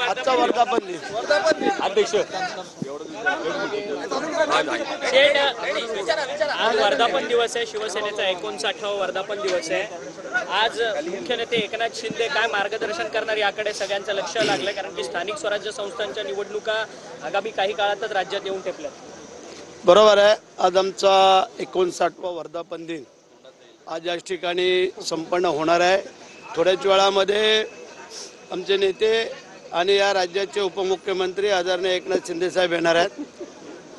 आजचा वर्धापन दिन अध्यक्ष शेठ, आज वर्धापन दिवस आहे, शिवसेनेचा 59वा वर्धापन दिवस आहे। आज मुख्य नेते एकनाथ शिंदे काय मार्गदर्शन करणार याकडे सगळ्यांचं लक्ष लागलं, कारण की स्थानिक स्वराज्य संस्थांच्या निवडणुका आगामी काही काळातच राज्यात येऊन ठेपल्यात। बरोबर आहे। आज आमचा 59वा वर्धापन दिन आज याच ठिकाणी संपन्न होणार आहे। थोड्याच वेळामध्ये आमचे नेते आणि या राज्याचे उपमुख्यमंत्री आदरणीय एकनाथ शिंदे साहेब येणार आहेत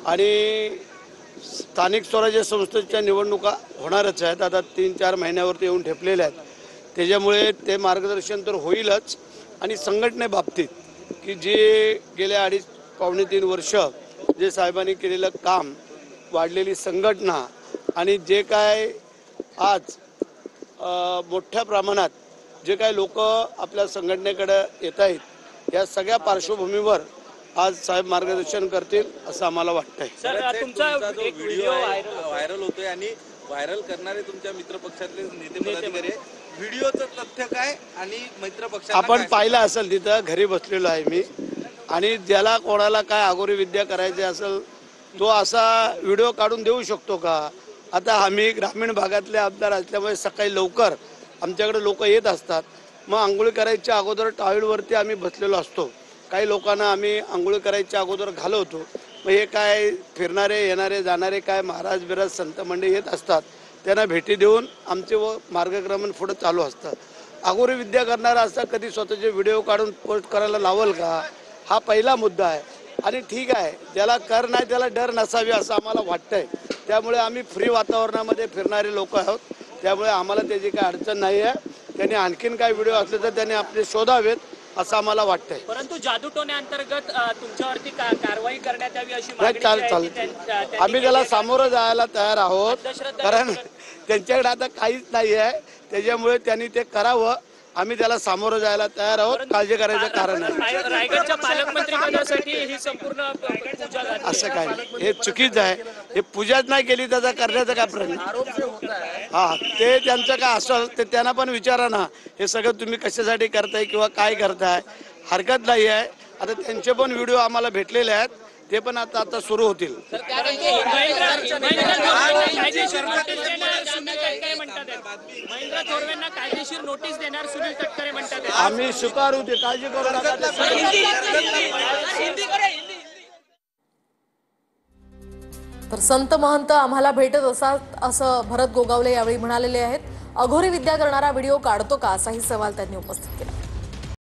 आणि स्थानिक स्वराज्य संस्थेच्या निवडणुका होणारच आहेत। आता 3-4 महिन्यावरती येऊन ठेपलेल्या आहेत, त्याच्यामुळे ते मार्गदर्शन तर होईलच। आणि संघटनेबाबतीत की जे गेल्या 2.5-3 वर्ष जे साहेबांनी केलेलं काम, वाढलेली संघटना आणि जे काय आज मोठ्या प्रमाणात जे काही लोक आपल्या संघटनेकडे येत आहेत, या सगळ्या पार्श्वभूमीवर आज साहेब मार्गदर्शन करतील असं आम्हाला वाटतंय। सर, तुमचा एक व्हिडिओ व्हायरल होतोय आणि व्हायरल करणारे तुमच्या मित्रपक्षातले नेते पदाधिकारी, व्हिडिओचं तथ्य काय आणि मित्रपक्षात आपण पाहिलं असेल, तिथं घरी बसलेलो आहे मी, आणि ज्याला कोणाला काय अघोरी विद्या करायची असेल तो असा व्हिडिओ काढून देऊ शकतो का? आता आम्ही ग्रामीण भागातले आमदार असल्यामुळे सकाळी लवकर आमच्याकडे लोक येत असतात, मग आंघोळी करायच्या अगोदर टॉयलेटवरती आम्ही बसलेलो असतो। काही लोकांना आम्ही आंघोळी करायच्या अगोदर घालवतो, मग हे काय फिरणारे येणारे जाणारे काय महाराज बिराज संत मंडळी येत असतात, त्यांना भेटी देऊन आमचे व मार्गक्रमण पुढे चालू असतं। अघोरी विद्या करणारा असा कधी स्वतःचे व्हिडिओ काढून पोस्ट करायला लावल का? हा पहिला मुद्दा आहे। आणि ठीक आहे, ज्याला कर नाही त्याला डर नसावी असं आम्हाला वाटतंय। त्यामुळे आम्ही फ्री वातावरणामध्ये फिरणारे लोक आहोत, त्यामुळे आम्हाला त्याची काही अडचण नाही आहे। त्यांनी आणखीन काय व्हिडिओ असले तर त्यांनी आपले शोधावेत असं आम्हाला वाटतंय। परंतु जादूटोने अंतर्गत तुमच्यावरती कारवाई करण्यात यावी अशी नाही, मागणी आम्ही त्याला सामोरं जायला तयार आहोत, कारण त्यांच्याकडे आता काहीच नाही आहे, त्याच्यामुळे त्यांनी ते करावं। आम्ही त्याला सामोरं जायला तयार आहोत, काळजी करायचं कारण नाही। रायगडच्या पालकमंत्री पदासाठी ही संपूर्ण पूजा झाली असं काय नाही, हे चुकीचं आहे। हे पूजाच नाही केली त्याचा करण्याचा काय प्रश्न? हा, ते त्यांचं काय असेल ते त्यांना पण विचारा ना, हे सगळं तुम्ही कशासाठी करताय किंवा काय करताय, हरकत नाही आहे। आता त्यांचे पण व्हिडिओ आम्हाला भेटलेले आहेत, ते पण आता सुरू होतील। महेंद्र थोरवेंना कायदेशीर नोटीस देणार सुनील तटकरे म्हणतात। आम्ही स्वीकारू, ते काळजी करू नका। तर संत महंत आम्हाला भेटत असतात असं भरत गोगावले यावेळी म्हणालेले आहेत। अघोरी विद्या करणारा व्हिडिओ काढतो का असाही सवाल त्यांनी उपस्थित केला।